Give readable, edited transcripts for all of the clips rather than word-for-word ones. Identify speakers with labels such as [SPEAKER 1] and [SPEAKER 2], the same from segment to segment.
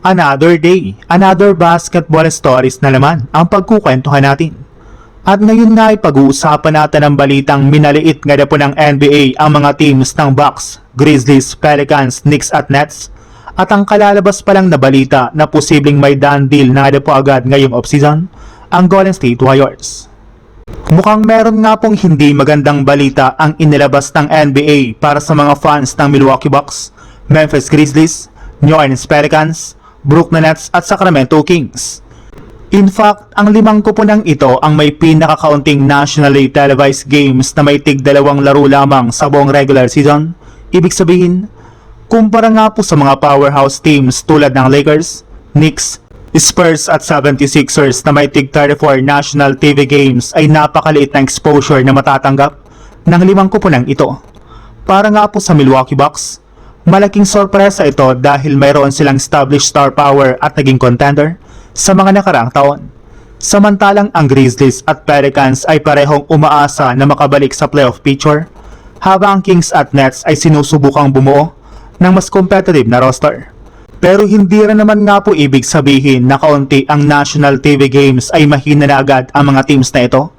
[SPEAKER 1] Another day, another basketball stories na naman ang pagkukwentuhan natin. At ngayon nga ay pag-uusapan natin ang balitang minaliit nga na po ng NBA ang mga teams ng Bucks, Grizzlies, Pelicans, Knicks at Nets. At ang kalalabas pa lang na balita na posibleng may done deal na po agad ngayong offseason, ang Golden State Warriors. Mukhang meron nga pong hindi magandang balita ang inilabas ng NBA para sa mga fans ng Milwaukee Bucks, Memphis Grizzlies, New Orleans Pelicans, Brooklyn Nets at Sacramento Kings. In fact, ang 5 koponan ito ang may pinakakaunting nationally televised games na may tig-2 laro lamang sa buong regular season. Ibig sabihin, kumpara nga po sa mga powerhouse teams tulad ng Lakers, Knicks, Spurs at 76ers na may tig-34 national TV games ay napakaliit na exposure na matatanggap ng 5 koponan ito. Para nga po sa Milwaukee Bucks, malaking sorpresa ito dahil mayroon silang established star power at naging contender sa mga nakaraang taon. Samantalang ang Grizzlies at Pelicans ay parehong umaasa na makabalik sa playoff picture, habang ang Kings at Nets ay sinusubukang bumuo ng mas competitive na roster. Pero hindi rin naman nga po ibig sabihin na kaunti ang national TV games ay mahina na agad ang mga teams na ito.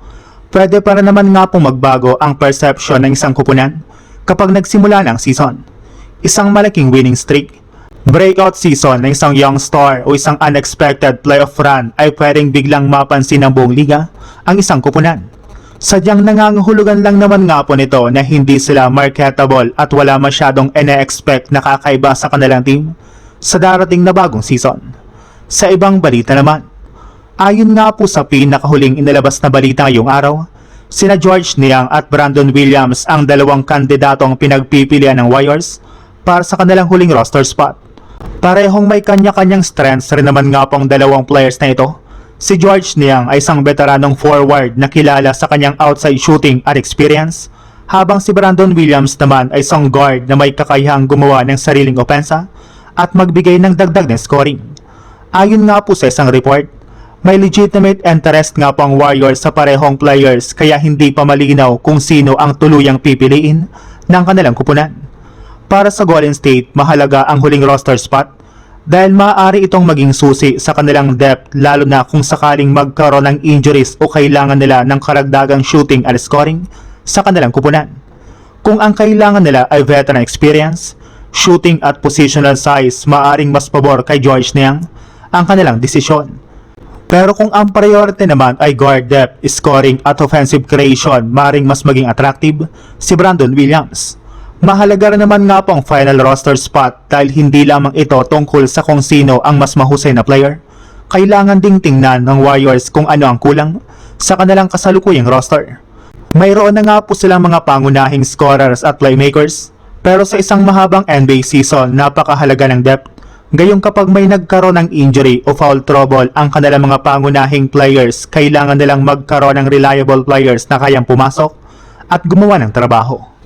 [SPEAKER 1] Pwede para naman nga po magbago ang perception ng isang koponan kapag nagsimula ng season. Isang malaking winning streak, breakout season ng isang young star o isang unexpected playoff run ay pwedeng biglang mapansin ng buong liga ang isang koponan. Sadyang nangangahulugan lang naman nga po nito na hindi sila marketable at wala masyadong ine-expect na kakaiba sa kanilang team sa darating na bagong season. Sa ibang balita naman, ayon nga po sa pinakahuling inilabas na balita ngayong araw, sina George Niang at Brandon Williams ang 2 kandidatong pinagpipilian ng Warriors para sa kanilang huling roster spot. Parehong may kanya-kanyang strengths rin naman nga pong 2 players na ito. Si George Niang ay isang veteranong forward na kilala sa kanyang outside shooting at experience, habang si Brandon Williams naman ay isang guard na may kakayahang gumawa ng sariling opensa at magbigay ng dagdag na scoring. Ayon nga po sa isang report, may legitimate interest nga po ang Warriors sa parehong players, kaya hindi pa malinaw kung sino ang tuluyang pipiliin ng kanilang koponan. Para sa Golden State, mahalaga ang huling roster spot dahil maaari itong maging susi sa kanilang depth, lalo na kung sakaling magkaroon ng injuries o kailangan nila ng karagdagang shooting at scoring sa kanilang koponan. Kung ang kailangan nila ay veteran experience, shooting at positional size, maaaring mas pabor kay George Niang ang kanilang desisyon. Pero kung ang priority naman ay guard depth, scoring at offensive creation, maaaring mas maging attractive si Brandon Williams. Mahalaga rin naman nga po ang final roster spot dahil hindi lamang ito tungkol sa kung sino ang mas mahusay na player. Kailangan ding tingnan ng Warriors kung ano ang kulang sa kanilang kasalukuyang roster. Mayroon na nga po silang mga pangunahing scorers at playmakers, pero sa isang mahabang NBA season, napakahalaga ng depth. Gayong kapag may nagkaroon ng injury o foul trouble ang kanilang mga pangunahing players, kailangan nilang magkaroon ng reliable players na kayang pumasok at gumawa ng trabaho.